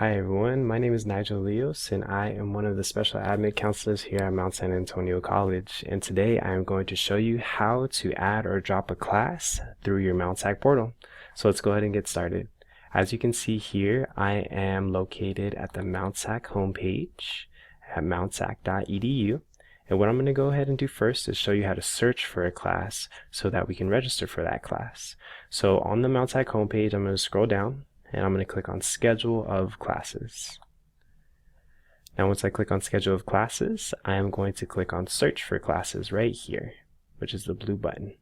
Hi everyone, my name is Nigel Leos and I am one of the special admit counselors here at Mount San Antonio College, and today I am going to show you how to add or drop a class through your MountSAC portal. So let's go ahead and get started. As you can see here, I am located at the MountSAC homepage at mountsac.edu, and what I'm going to go ahead and do first is show you how to search for a class so that we can register for that class. So on the MountSAC homepage, I'm going to scroll down and I'm going to click on Schedule of Classes. Now once I click on Schedule of Classes, I am going to click on Search for Classes right here, which is the blue button.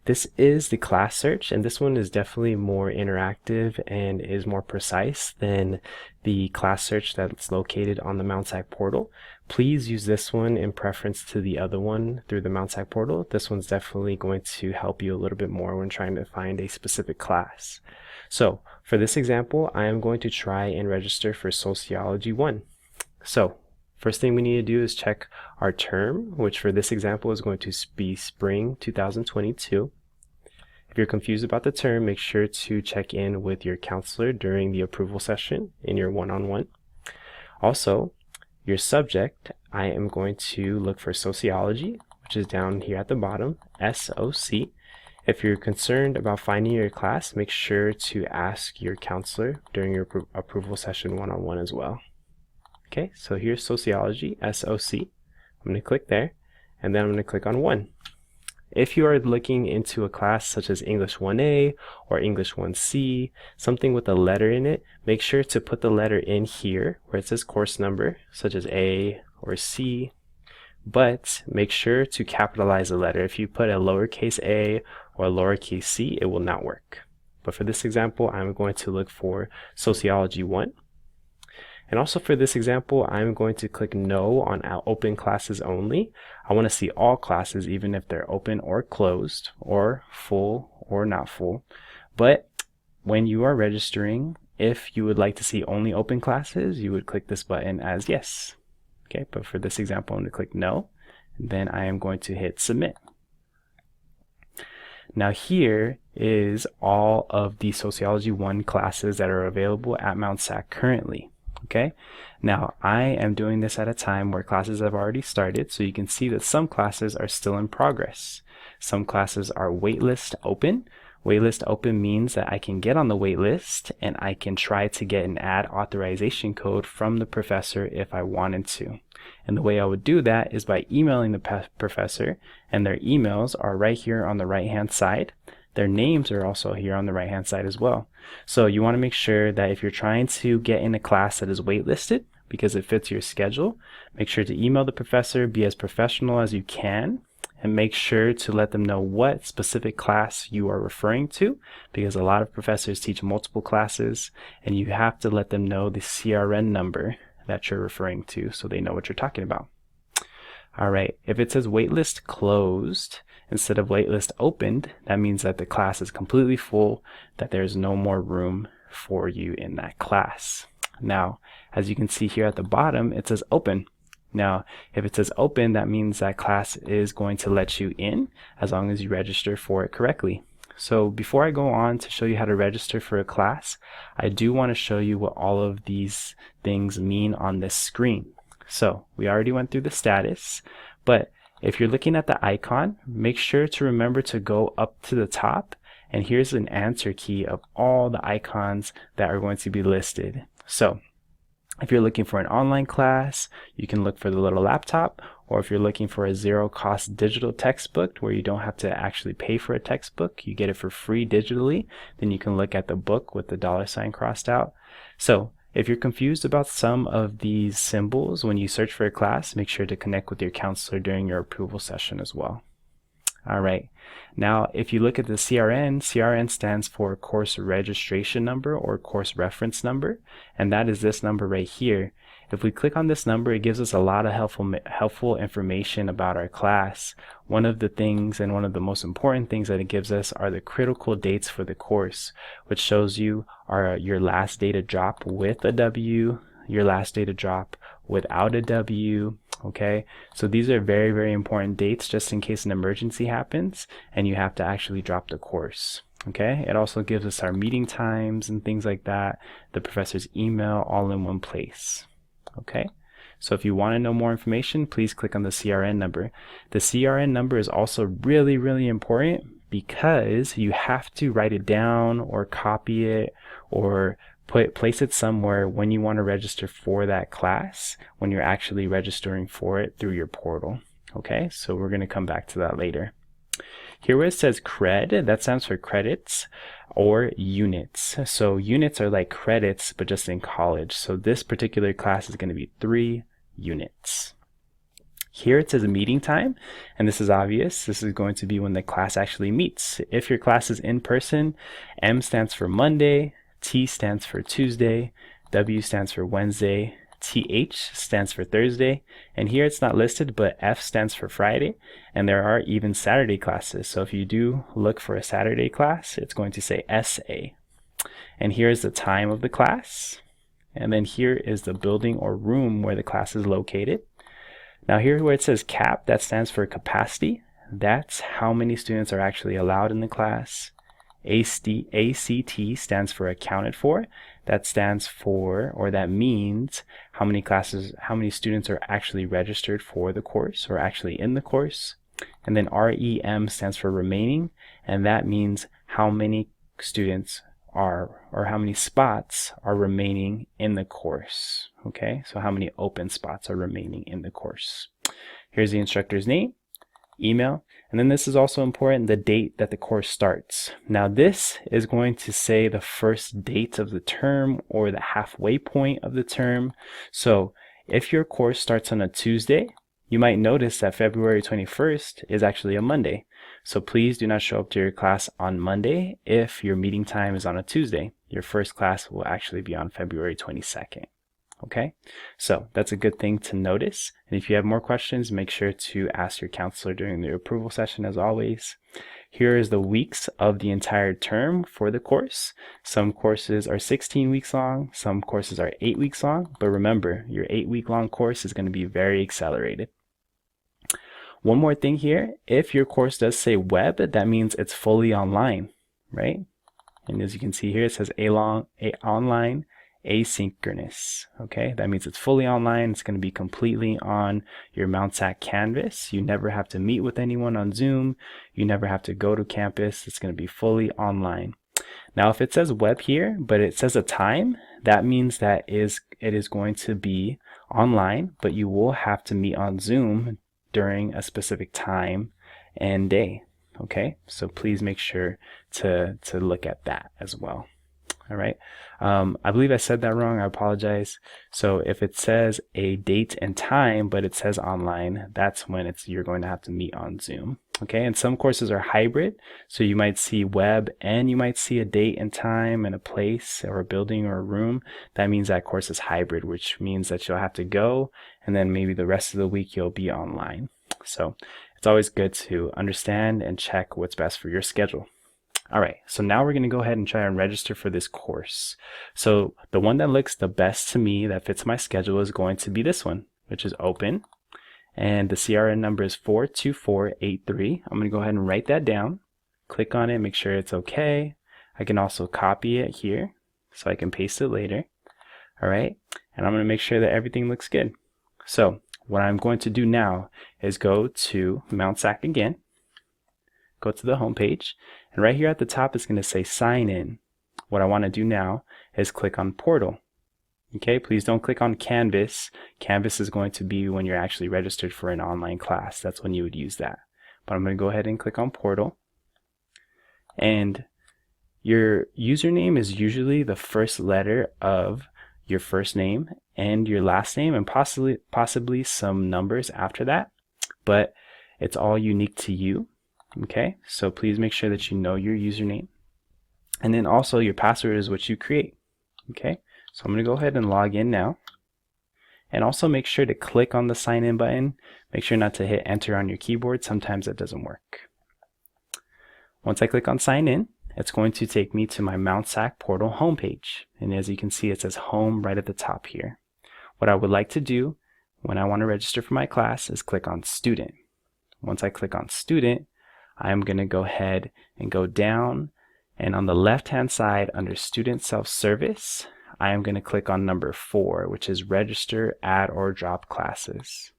This is the class search, and this one is definitely more interactive and is more precise than the class search that's located on the MountSAC portal. Please use this one in preference to the other one through the MountSAC portal. This one's definitely going to help you a little bit more when trying to find a specific class. So for this example, I am going to try and register for Sociology 1. So first thing we need to do is check our term, which for this example is going to be spring 2022. If you're confused about the term, make sure to check in with your counselor during the approval session in your one-on-one. Also, your subject, I am going to look for sociology, which is down here at the bottom, SOC. If you're concerned about finding your class, make sure to ask your counselor during your approval session one-on-one as well. Okay, so here's sociology, SOC. I'm going to click there, and then I'm going to click on 1. If you are looking into a class such as English 1A or English 1C, something with a letter in it, make sure to put the letter in here where it says course number, such as A or C, but make sure to capitalize the letter. If you put a lowercase a or a lowercase c, it will not work. But for this example, I'm going to look for Sociology 1. And also for this example, I'm going to click no on open classes only. I want to see all classes, even if they're open or closed, or full or not full. But when you are registering, if you would like to see only open classes, you would click this button as yes. Okay, but for this example, I'm going to click no, and then I am going to hit submit. Now here is all of the Sociology 1 classes that are available at MountSAC currently. Okay, now I am doing this at a time where classes have already started, so you can see that some classes are still in progress. Some classes are waitlist open. Waitlist open means that I can get on the waitlist and I can try to get an ad authorization code from the professor if I wanted to. And the way I would do that is by emailing the professor, and their emails are right here on the right hand side. Their names are also here on the right hand side as well. So you want to make sure that if you're trying to get in a class that is waitlisted because it fits your schedule, make sure to email the professor, be as professional as you can, and make sure to let them know what specific class you are referring to, because a lot of professors teach multiple classes and you have to let them know the CRN number that you're referring to so they know what you're talking about. All right, if it says waitlist closed instead of waitlist opened, that means that the class is completely full, that there's no more room for you in that class. Now, as you can see here at the bottom, it says open. Now, if it says open, that means that class is going to let you in as long as you register for it correctly. So before I go on to show you how to register for a class, I do want to show you what all of these things mean on this screen. So we already went through the status, but if you're looking at the icon, make sure to remember to go up to the top, and here's an answer key of all the icons that are going to be listed. So if you're looking for an online class, you can look for the little laptop, or if you're looking for a zero-cost digital textbook where you don't have to actually pay for a textbook, you get it for free digitally, then you can look at the book with the $ crossed out. So if you're confused about some of these symbols when you search for a class, make sure to connect with your counselor during your approval session as well. All right, now if you look at the CRN stands for course registration number or course reference number, and that is this number right here. If we click on this number, it gives us a lot of helpful information about our class. One of the things, and one of the most important things that it gives us, are the critical dates for the course, which shows you your last data drop with a W, your last data drop without a W. Okay, so these are very, very important dates just in case an emergency happens and you have to actually drop the course. Okay, it also gives us our meeting times and things like that, the professor's email, all in one place. Okay, so if you want to know more information, please click on the CRN number. The CRN number is also really, really important because you have to write it down or copy it or place it somewhere when you want to register for that class, when you're actually registering for it through your portal. Okay, so we're going to come back to that later. Here where it says cred, that stands for credits or units. So units are like credits, but just in college. So this particular class is going to be 3 units. Here it says meeting time, and this is obvious. This is going to be when the class actually meets. If your class is in person, M stands for Monday, T stands for Tuesday, W stands for Wednesday, TH stands for Thursday, and here it's not listed, but F stands for Friday, and there are even Saturday classes. So if you do look for a Saturday class, it's going to say SA. And here is the time of the class, and then here is the building or room where the class is located. Now here where it says CAP, that stands for capacity. That's how many students are actually allowed in the class. ACT stands for accounted for. That stands for, or that means how many students are actually registered for the course or actually in the course. And then REM stands for remaining, and that means how many students are, or how many spots are remaining in the course. Okay, so how many open spots are remaining in the course. Here's the instructor's name, email, and then this is also important, the date that the course starts. Now this is going to say the first date of the term or the halfway point of the term. So if your course starts on a Tuesday, you might notice that February 21st is actually a Monday. So please do not show up to your class on Monday if your meeting time is on a Tuesday. Your first class will actually be on February 22nd. Okay, so that's a good thing to notice. And if you have more questions, make sure to ask your counselor during the approval session as always. Here is the weeks of the entire term for the course. Some courses are 16 weeks long, some courses are 8 weeks long, but remember, your 8-week long course is going to be very accelerated. One more thing here, if your course does say web, that means it's fully online, right? And as you can see here, it says online asynchronous. Okay, that means it's fully online. It's going to be completely on your Mount SAC Canvas. You never have to meet with anyone on Zoom. You never have to go to campus. It's going to be fully online. Now if it says web here, but it says a time, that means that it is going to be online, but you will have to meet on Zoom during a specific time and day. Okay, so please make sure to look at that as well. All right, I believe I said that wrong. I apologize. So if it says a date and time, but it says online, that's when you're going to have to meet on Zoom. Okay, and some courses are hybrid, so you might see web and you might see a date and time and a place or a building or a room. That means that course is hybrid, which means that you'll have to go and then maybe the rest of the week you'll be online. So it's always good to understand and check what's best for your schedule. All right, so now we're going to go ahead and try and register for this course. So the one that looks the best to me, that fits my schedule, is going to be this one, which is open. And the CRN number is 42483. I'm going to go ahead and write that down. Click on it, make sure it's okay. I can also copy it here so I can paste it later. All right, and I'm going to make sure that everything looks good. So what I'm going to do now is go to Mount SAC again. Go to the home page, and right here at the top it's going to say sign in. What I want to do now is click on portal. Okay, please don't click on Canvas. Canvas is going to be when you're actually registered for an online class. That's when you would use that. But I'm going to go ahead and click on portal. And your username is usually the first letter of your first name and your last name, and possibly some numbers after that. But it's all unique to you. Okay, so please make sure that you know your username, and then also your password is what you create. Okay, so I'm going to go ahead and log in now, and also make sure to click on the sign in button. Make sure not to hit enter on your keyboard. Sometimes it doesn't work. Once I click on sign in, it's going to take me to my Mount SAC portal homepage, and as you can see, it says home right at the top here. What I would like to do when I want to register for my class is click on student. Once I click on student, I'm going to go ahead and go down, And on the left-hand side under Student Self-Service, I am going to click on number 4, which is Register, Add, or Drop Classes.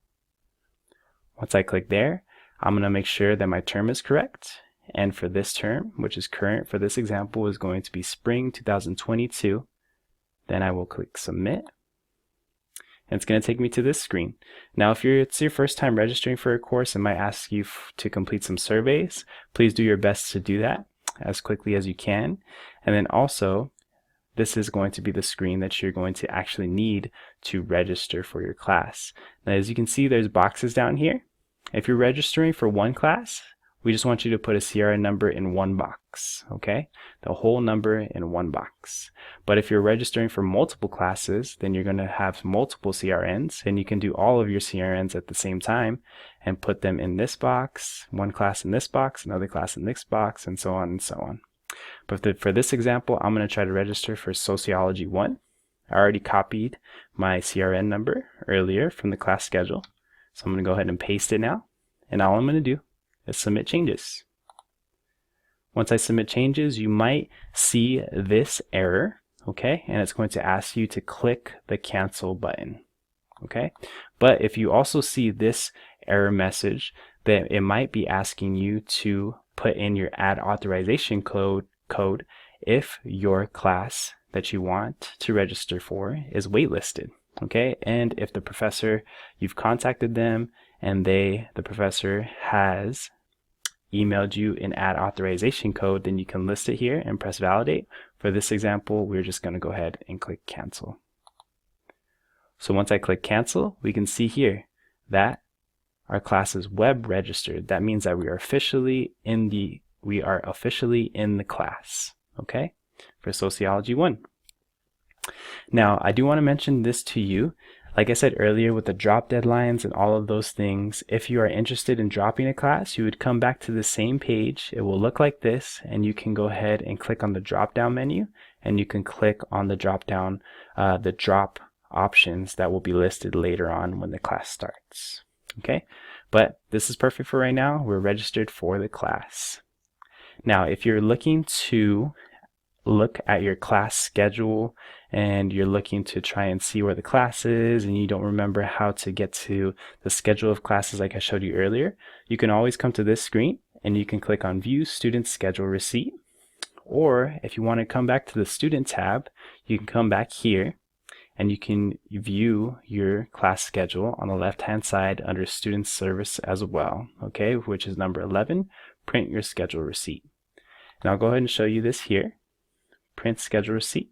Once I click there, I'm going to make sure that my term is correct. And for this term, which is current for this example, is going to be Spring 2022. Then I will click Submit. And it's going to take me to this screen. Now, if it's your first time registering for a course, it might ask you to complete some surveys. Please do your best to do that as quickly as you can. And then also, this is going to be the screen that you're going to actually need to register for your class. Now, as you can see, there's boxes down here. If you're registering for one class, we just want you to put a CRN number in one box, okay? The whole number in one box. But if you're registering for multiple classes, then you're going to have multiple CRNs, and you can do all of your CRNs at the same time and put them in this box, one class in this box, another class in this box, and so on and so on. But for this example, I'm going to try to register for Sociology 1. I already copied my CRN number earlier from the class schedule, so I'm going to go ahead and paste it now, and all I'm going to do is submit changes. Once I submit changes, you might see this error, okay? And it's going to ask you to click the cancel button, okay? But if you also see this error message, then it might be asking you to put in your add authorization code if your class that you want to register for is waitlisted, okay? And if the professor, you've contacted them and the professor has emailed you an add authorization code, then you can list it here and press validate. For this example, we're just going to go ahead and click cancel. So once I click cancel, we can see here that our class is web registered. That means that we are officially in the class, okay, for Sociology 1. Now, I do want to mention this to you. Like I said earlier, with the drop deadlines and all of those things, if you are interested in dropping a class, you would come back to the same page. It will look like this, and you can go ahead and click on the drop down menu, and you can click on the drop down, the drop options that will be listed later on when the class starts. Okay, but this is perfect for right now. We're registered for the class. Now, if you're looking to look at your class schedule and you're looking to try and see where the class is and you don't remember how to get to the schedule of classes like I showed you earlier, you can always come to this screen and you can click on View Student Schedule Receipt. Or if you want to come back to the Student tab, you can come back here and you can view your class schedule on the left hand side under Student Service as well, okay, which is number 11, Print Your Schedule Receipt. And I'll go ahead and show you this here. Print schedule receipt.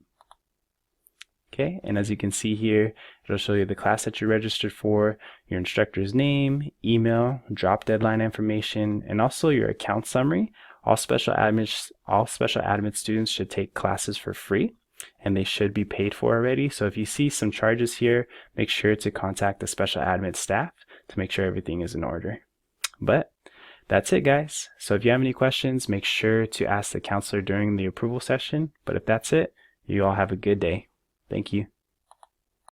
Okay, and as you can see here, it'll show you the class that you're registered for, your instructor's name, email, drop deadline information, and also your account summary. All special admin students should take classes for free, and they should be paid for already. So if you see some charges here, make sure to contact the special admin staff to make sure everything is in order. But that's it, guys. So if you have any questions, make sure to ask the counselor during the approval session. But if that's it, you all have a good day. Thank you.